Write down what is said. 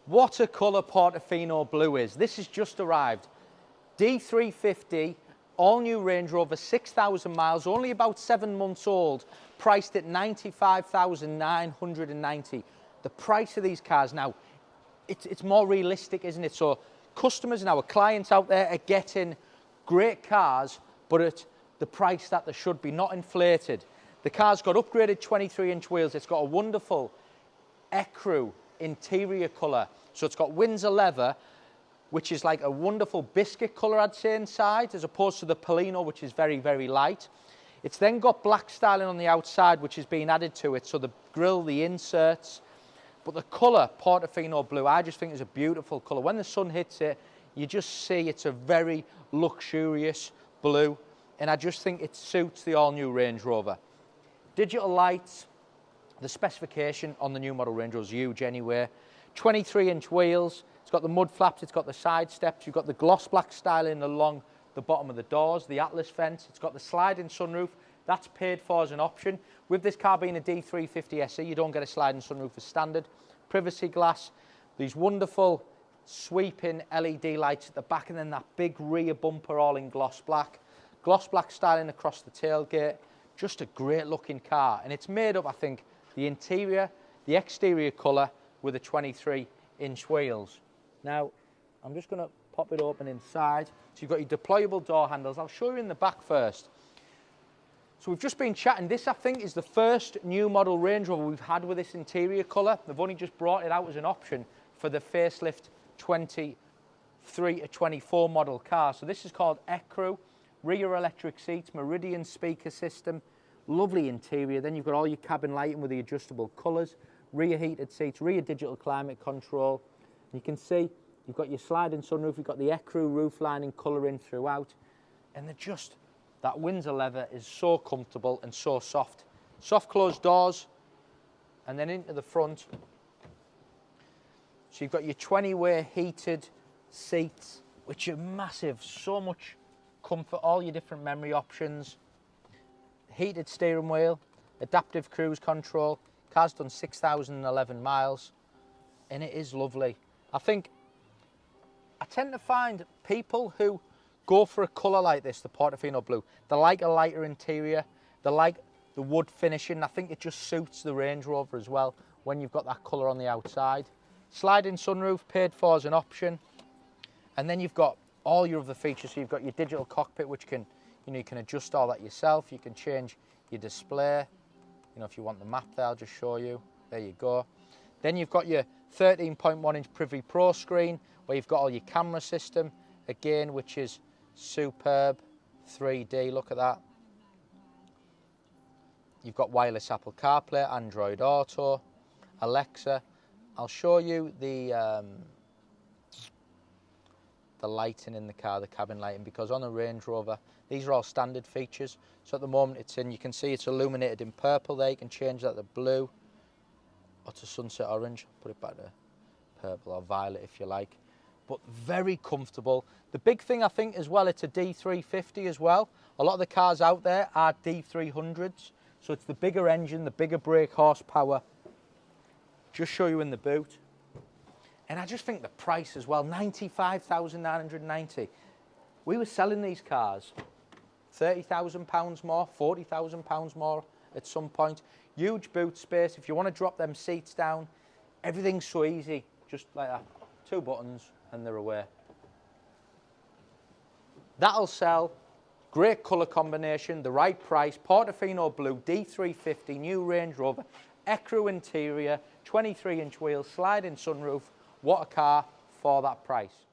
What a colour Portofino Blue is. This has just arrived. D350, all new Range Rover, 6,000 miles, only about 7 months old, priced at 95,990. The price of these cars now, it's more realistic, isn't it? So customers and our clients out there are getting great cars, but at the price that they should be, not inflated. The car's got upgraded 23-inch wheels. It's got a wonderful Ecru interior colour. So it's got Windsor leather, which is like a wonderful biscuit colour, I'd say, inside, as opposed to the Polino, which is very, very light. It's then got black styling on the outside, which is being added to it. So the grille, the inserts, but the colour, Portofino Blue, I just think is a beautiful colour. When the sun hits it, you just see it's a very luxurious blue, and I just think it suits the all-new Range Rover. Digital lights, the specification on the new model Range Rover is huge anyway. 23-inch wheels, it's got the mud flaps, it's got the side steps, you've got the gloss black styling along the bottom of the doors, the Atlas fence, it's got the sliding sunroof, that's paid for as an option. With this car being a D350 SE, you don't get a sliding sunroof as standard. Privacy glass, these wonderful sweeping LED lights at the back, and then that big rear bumper all in gloss black styling across the tailgate. Just a great looking car, and it's made up, I think, the interior, the exterior colour with the 23-inch wheels. Now, I'm just going to pop it open inside. So you've got your deployable door handles. I'll show you in the back first. So we've just been chatting. This, I think, is the first new model Range Rover we've had with this interior colour. They've only just brought it out as an option for the facelift 23 to 24 model car. So this is called Ecru. Rear electric seats, Meridian speaker system, lovely interior. Then you've got all your cabin lighting with the adjustable colours, rear heated seats, rear digital climate control. You can see you've got your sliding sunroof, you've got the Ecru roof lining colouring throughout, and they're just, that Windsor leather is so comfortable and so soft. Soft closed doors, and then into the front. So you've got your 20-way heated seats, which are massive, so much comfort, all your different memory options, heated steering wheel, adaptive cruise control. Car's done 6,011 miles, and it is lovely. I tend to find people who go for a colour like this, the Portofino Blue, they like a lighter interior, they like the wood finishing. I think it just suits the Range Rover as well when you've got that colour on the outside. Sliding sunroof, paid for as an option, and then you've got all your other features. So you've got your digital cockpit, which can, you can adjust all that yourself. You can change your display. If you want the map there, I'll just show you. There you go. Then you've got your 13.1-inch Privy Pro screen, where you've got all your camera system, again, which is superb, 3D, look at that. You've got wireless Apple CarPlay, Android Auto, Alexa. I'll show you the lighting in the car, the cabin lighting, because on a Range Rover, these are all standard features. So at the moment it's in, you can see it's illuminated in purple there. You can change that to blue or to sunset orange. Put it back to purple or violet if you like. But very comfortable. The big thing, I think, as well, it's a D350 as well. A lot of the cars out there are D300s. So it's the bigger engine, the bigger brake horsepower. Just show you in the boot. And I just think the price as well, 95,990. We were selling these cars £30,000 more, £40,000 more at some point. Huge boot space. If you want to drop them seats down, everything's so easy, just like that. 2 buttons and they're away. That'll sell. Great colour combination, the right price. Portofino Blue, D350, new Range Rover, Ecru interior, 23-inch wheels, sliding sunroof. What a car for that price.